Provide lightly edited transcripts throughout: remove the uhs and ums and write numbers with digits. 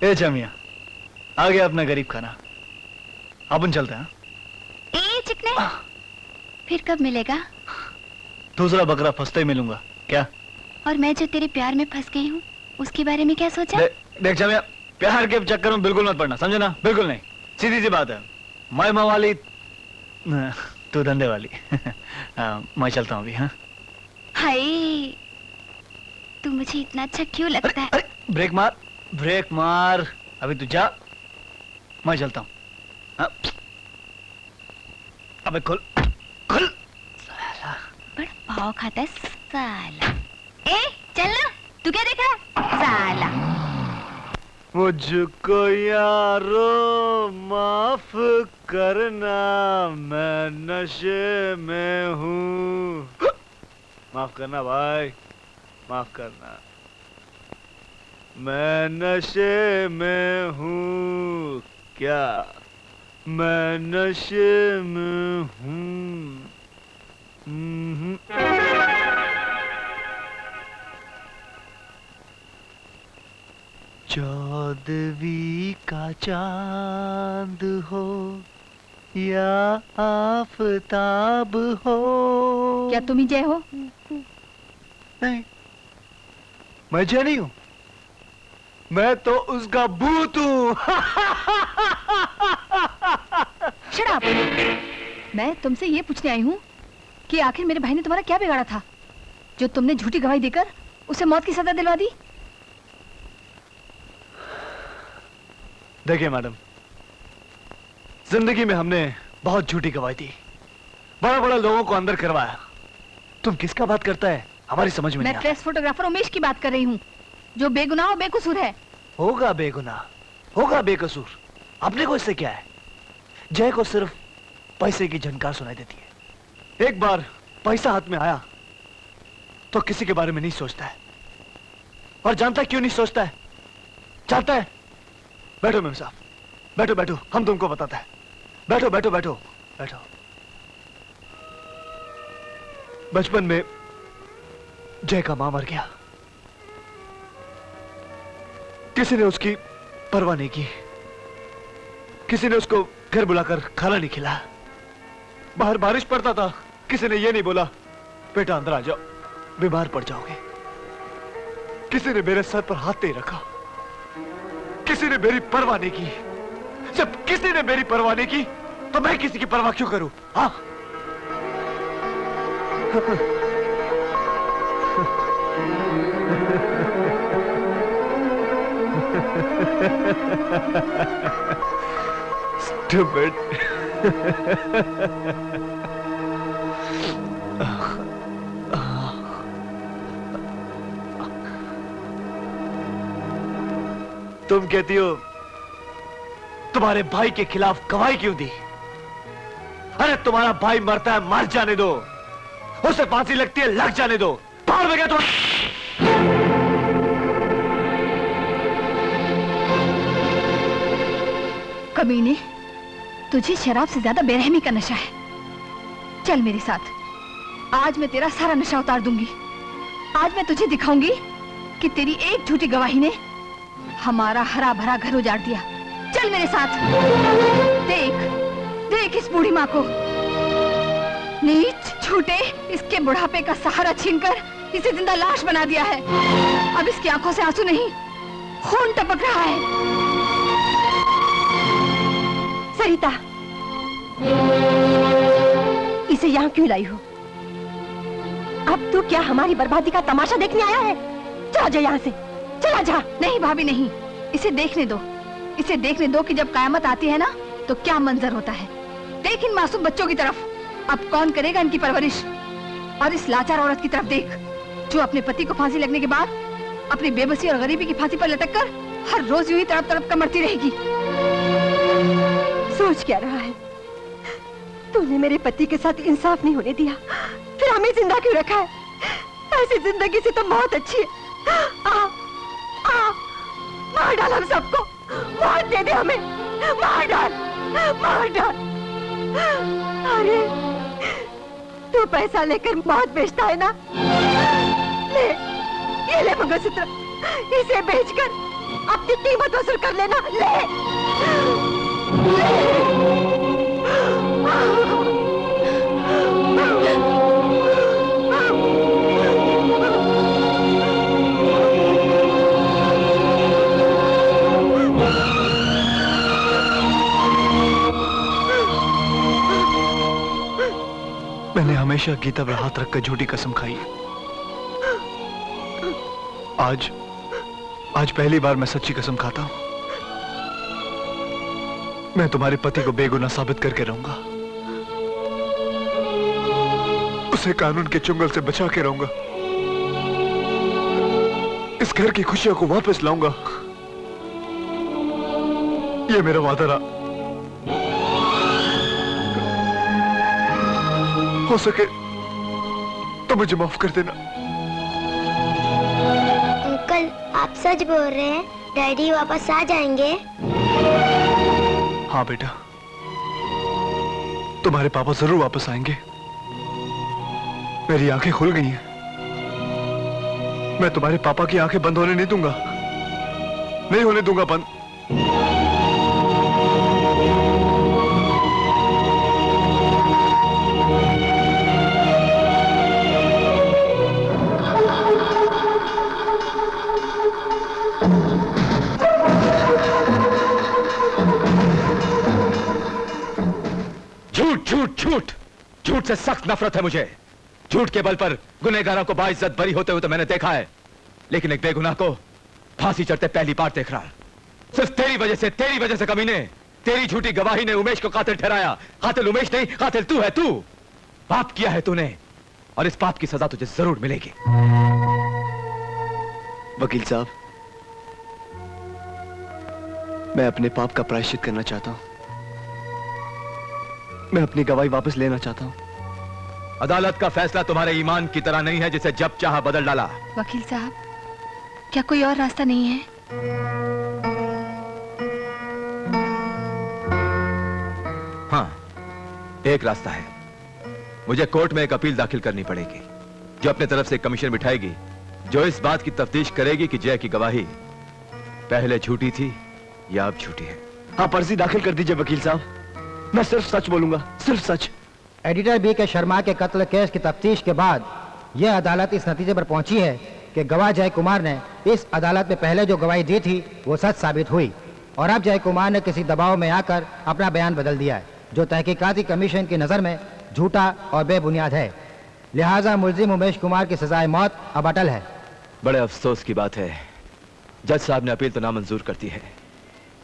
ए जमिया, आ गया अपना गरीब खाना। अपन चलते हैं। ए चिकने, फिर कब मिलेगा? दूसरा बकरा फंसते ही मिलूंगा। क्या? और मैं जो तेरे प्यार में फंस गई हूँ, उसके बारे में क्या सोचा? देख जमिया, प्यार के चक्कर में बिल्कुल मत पड़ना, समझे ना? बिल्कुल नहीं, सीधी सी बात है। मैं वाली, तू धंधे वाली। मैं चलता हूँ अभी। हाँ हाय, तू मुझे इतना अच्छा क्यों लगता है? अरे ब्रेक मार, ब्रेक मार। अभी तू जा, मैं चलता हूँ। हाँ? अबे खुल, खुल। साला बड़ा भाव खाता है साला। ए चल ना, तू क्या देख रहा है साला? मुझको यारो माफ करना, मैं नशे में हूँ। माफ करना भाई, माफ करना। मैं नशे में हूँ। क्या? मैं नशे में हूँ। चौदवी का चांद हो या आफताब हो। क्या तुम ही जय हो? नहीं, मैं जय नहीं हूं, मैं तो उसका भूत हूं। Shut up. मैं तुमसे ये पूछने आई हूँ कि आखिर मेरे भाई ने तुम्हारा क्या बिगाड़ा था जो तुमने झूठी गवाही देकर उसे मौत की सजा दिलवा दी? देखिए मैडम, जिंदगी में हमने बहुत झूठी गवाही दी, बड़ा बड़ा लोगों को अंदर करवाया। तुम किसका बात करता है, हमारी समझ में नहीं आता। मैं प्रेस फोटोग्राफर उमेश की बात कर रही हूँ, जो बेगुनाह और बेकसूर है। होगा बेगुनाह, होगा बेकसूर, अपने को इससे क्या है? जय को सिर्फ पैसे की झनकार सुनाई देती है। एक बार पैसा हाथ में आया तो किसी के बारे में नहीं सोचता है। और जानता क्यों नहीं सोचता है? जानता है? बैठो मेम साहब, बैठो बैठो, हम तुमको बताते हैं। बैठो बैठो बैठो बैठो। बचपन में जय का मां मर गया, किसी ने उसकी परवाह नहीं की, किसी ने उसको घर बुलाकर खाना नहीं खिलाया। बाहर बारिश पड़ता था, किसी ने यह नहीं बोला बेटा अंदर आ जाओ, बीमार पड़ जाओगे। किसी ने मेरे सर पर हाथ नहीं रखा, किसी ने मेरी परवाह नहीं की। जब किसी ने मेरी परवाह नहीं की तो मैं किसी की परवाह क्यों करूं? हाँ? Stupid. तुम कहती हो तुम्हारे भाई के खिलाफ गवाही क्यों दी? अरे तुम्हारा भाई मरता है, मर जाने दो, उसे फांसी लगती है, लग जाने दो। बाहर में क्या तुम? कमीने, तुझे शराब से ज्यादा बेरहमी का नशा है। चल मेरे साथ, आज मैं तेरा सारा नशा उतार दूंगी। आज मैं तुझे दिखाऊंगी कि तेरी एक झूठी गवाही ने हमारा हरा भरा घर उजाड़ दिया। चल मेरे साथ। देख देख इस बूढ़ी माँ को, नीच झूठे इसके बुढ़ापे का सहारा छीनकर इसे जिंदा लाश बना दिया है। अब इसकी आंखों से आंसू नहीं, खून टपक रहा है। सरिता, इसे यहाँ क्यों लाई हो? अब तू क्या हमारी बर्बादी का तमाशा देखने आया है? चला जा यहाँ से, चला जा। नहीं भाभी नहीं, इसे देखने दो, इसे देखने दो कि जब कयामत आती है ना तो क्या मंजर होता है। देख इन मासूम बच्चों की तरफ, अब कौन करेगा इनकी परवरिश? और इस लाचार औरत की तरफ देख, जो अपने पति को फांसी लगने के बाद अपनी बेबसी और गरीबी की फांसी पर लटक कर हर रोज यूं ही तड़प तड़प कर मरती रहेगी। सोच क्या रहा है? तूने मेरे पति के साथ इंसाफ नहीं होने दिया, फिर हमें जिंदा क्यों रखा है? ऐसी जिंदगी से तो बहुत अच्छी है। मार डाल हम सबको, मौत दे दे हमें, मार डाल, मार डाल। अरे तू पैसा लेकर मौत बेचता है ना? ले, ये ले मंगलसूत्र, इसे बेचकर अपनी कीमत वसूल कर लेना। ले मैंने हमेशा गीता पर हाथ रखकर झूठी कसम खाई है। आज पहली बार मैं सच्ची कसम खाता हूं। मैं तुम्हारे पति को बेगुनाह साबित करके रहूंगा। उसे कानून के चुंगल से बचा के रहूंगा। इस घर की खुशियों को वापस लाऊंगा। ये मेरा वादा रहा। हो सके तो मुझे माफ कर देना। अंकल, आप सच बोल रहे हैं? डैडी वापस आ जाएंगे? हाँ बेटा, तुम्हारे पापा जरूर वापस आएंगे। मेरी आंखें खुल गई हैं। मैं तुम्हारे पापा की आंखें बंद होने नहीं दूंगा। नहीं होने दूंगा बंद। झूठ झूठ से सख्त नफरत है मुझे। झूठ के बल पर गुनहगारों को बाइज्जत बरी होते हुए तो मैंने देखा है, लेकिन एक बेगुनाह को फांसी चढ़ते पहली बार देख रहा हूं। सिर्फ तेरी वजह से कमीने, तेरी झूठी गवाही ने उमेश को कातिल ठहराया। कातिल उमेश नहीं, कातिल तू है। तू पाप किया है तूने, और इस पाप की सजा तुझे जरूर मिलेगी। वकील साहब, मैं अपने पाप का प्रायश्चित करना चाहता हूं। मैं अपनी गवाही वापस लेना चाहता हूं। अदालत का फैसला तुम्हारे ईमान की तरह नहीं है जिसे जब चाहा बदल डाला। वकील साहब, क्या कोई और रास्ता नहीं है? हाँ, एक रास्ता है। मुझे कोर्ट में एक अपील दाखिल करनी पड़ेगी, जो अपने तरफ से एक कमीशन बिठाएगी, जो इस बात की तफ्तीश करेगी कि जय की गवाही पहले झूठी थी या अब झूठी है। आप अर्जी दाखिल कर दीजिए वकील साहब। मैं सिर्फ सच बोलूंगा, सिर्फ सच। एडिटर बी के शर्मा के कत्ल केस की तफ्तीश के बाद यह अदालत इस नतीजे पर पहुंची है कि गवाह जय कुमार ने इस अदालत में पहले जो गवाही दी थी वो सच साबित हुई, और अब जय कुमार ने किसी दबाव में आकर अपना बयान बदल दिया है, जो तहकीकाती कमीशन की नज़र में झूठा और बेबुनियाद है। लिहाजा मुलजिम उमेश कुमार की सजाए मौत अब अटल है। बड़े अफसोस की बात है, जज साहब ने अपील तो नामंजूर कर दी है।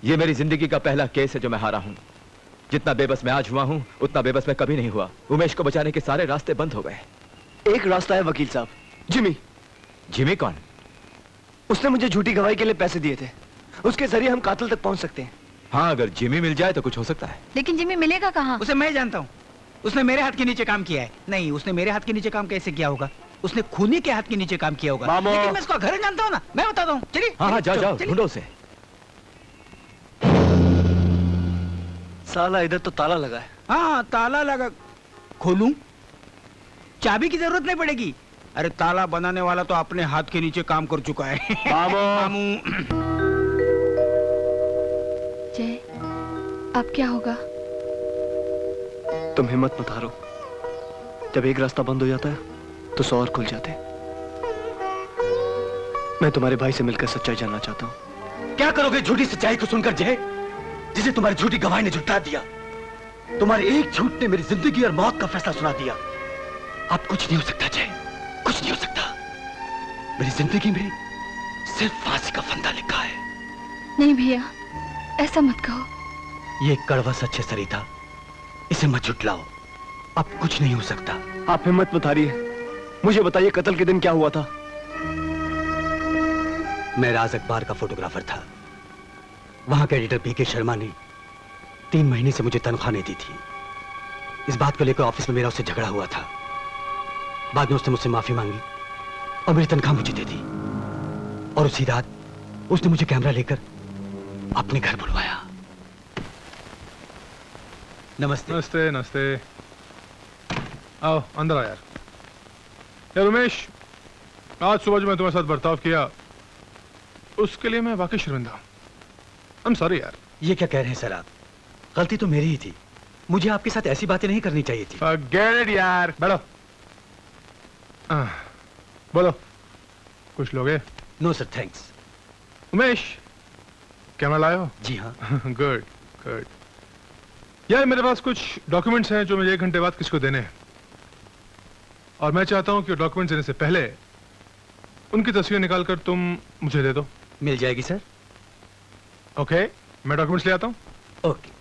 ये मेरी जिंदगी का पहला केस है जो मैं हारा हूं। जितना बेबस मैं आज हुआ हूं, उतना बेबस मैं कभी नहीं हुआ। उमेश को बचाने के सारे रास्ते बंद हो गए। एक रास्ता है वकील साहब, जिमी। जिमी कौन? उसने मुझे झूठी गवाही के लिए पैसे दिए थे। उसके जरिए हम कातिल तक पहुंच सकते हैं। हाँ, अगर जिमी मिल जाए तो कुछ हो सकता है। लेकिन जिमी मिलेगा कहाँ? उसे मैं जानता हूँ। उसने मेरे हाथ के नीचे काम किया है। नहीं, उसने मेरे हाथ के नीचे काम कैसे किया होगा? उसने खूनी के हाथ के नीचे काम किया होगा। लेकिन मैं उसका घर जानता हूँ ना, मैं बताता हूँ। चलिए। हाँ, जाओ ढूंढो उसे। साला इधर तो ताला लगा है। हाँ, ताला लगा। खोलूं? चाबी की जरूरत नहीं पड़ेगी। अरे ताला बनाने वाला तो अपने हाथ के नीचे काम कर चुका है। मामू। जय, अब क्या होगा? तुम हिम्मत मत हारो। जब एक रास्ता बंद हो जाता है तो 100 और खुल जाते हैं। मैं तुम्हारे भाई से मिलकर सच्चाई जानना चाहता हूँ। क्या करोगे झूठी सच्चाई को सुनकर जय, जिसे तुम्हारी झूठी गवाही ने झुठला दिया? तुम्हारे एक झूठ ने मेरी जिंदगी और मौत का फैसला सुना दिया। अब कुछ नहीं हो सकता जय, कुछ नहीं हो सकता। मेरी जिंदगी में सिर्फ फांसी का फंदा लिखा है। नहीं भैया, ऐसा मत कहो। ये कड़वा सच है सरिता, इसे मत झुठलाओ। अब कुछ नहीं हो सकता। आप हिम्मत मत हारिए। मुझे बताइए, कत्ल के दिन क्या हुआ था? मैं राज अखबार का फोटोग्राफर था। वहां के एडिटर पी के शर्मा ने 3 महीने से मुझे तनख्वाह नहीं दी थी। इस बात को लेकर ऑफिस में मेरा उससे झगड़ा हुआ था। बाद में उसने मुझसे माफी मांगी और मेरी तनख्वाह मुझे दे दी। और उसी रात उसने मुझे कैमरा लेकर अपने घर बुलवाया। नमस्ते। नमस्ते नमस्ते। आओ अंदर आ यार। उमेश, आज सुबह जो मैं तुम्हारे साथ बर्ताव किया उसके लिए मैं वाकई शर्मिंदा हूं। I'm sorry यार। ये क्या कह रहे हैं सर आप? गलती तो मेरी ही थी। मुझे आपके साथ ऐसी बातें नहीं करनी चाहिए थी। Forget it यार। बैठो। बोलो, कुछ लोगे? No sir, thanks. Umesh, camera लाए हो? जी हाँ। Good good. यार मेरे पास कुछ डॉक्यूमेंट्स हैं जो मुझे 1 घंटे बाद किसको देने हैं, और मैं चाहता हूं कि डॉक्यूमेंट्स देने से पहले उनकी तस्वीर निकालकर तुम मुझे दे दो। मिल जाएगी सर। ओके, मैं डॉक्यूमेंट्स ले आता हूं। ओके।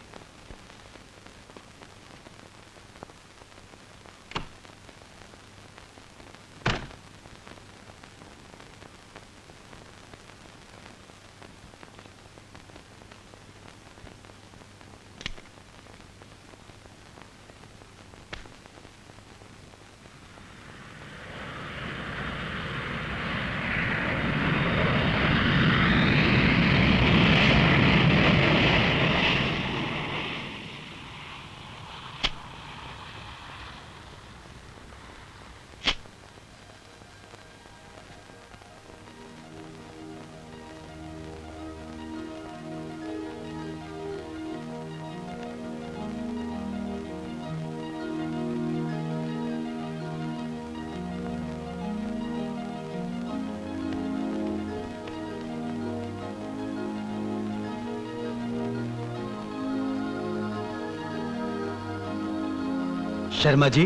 शर्मा जी,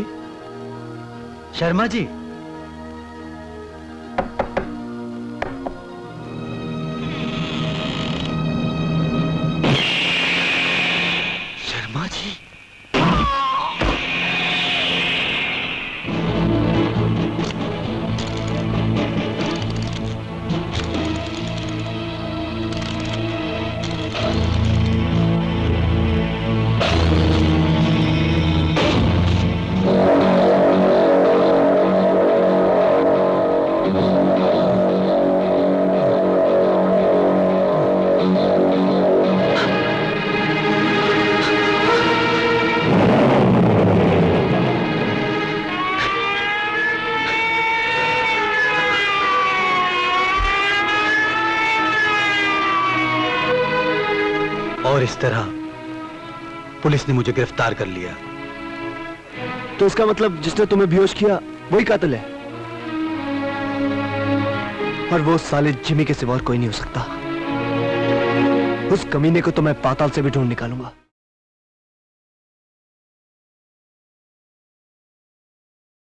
शर्मा जी। शर्मा जी। और इस तरह पुलिस ने मुझे गिरफ्तार कर लिया। तो इसका मतलब जिसने तुम्हें बेहोश किया वही कातिल है, और वो साले जिमी के सिवा और कोई नहीं हो सकता। उस कमीने को तो मैं पाताल से भी ढूंढ निकालूंगा।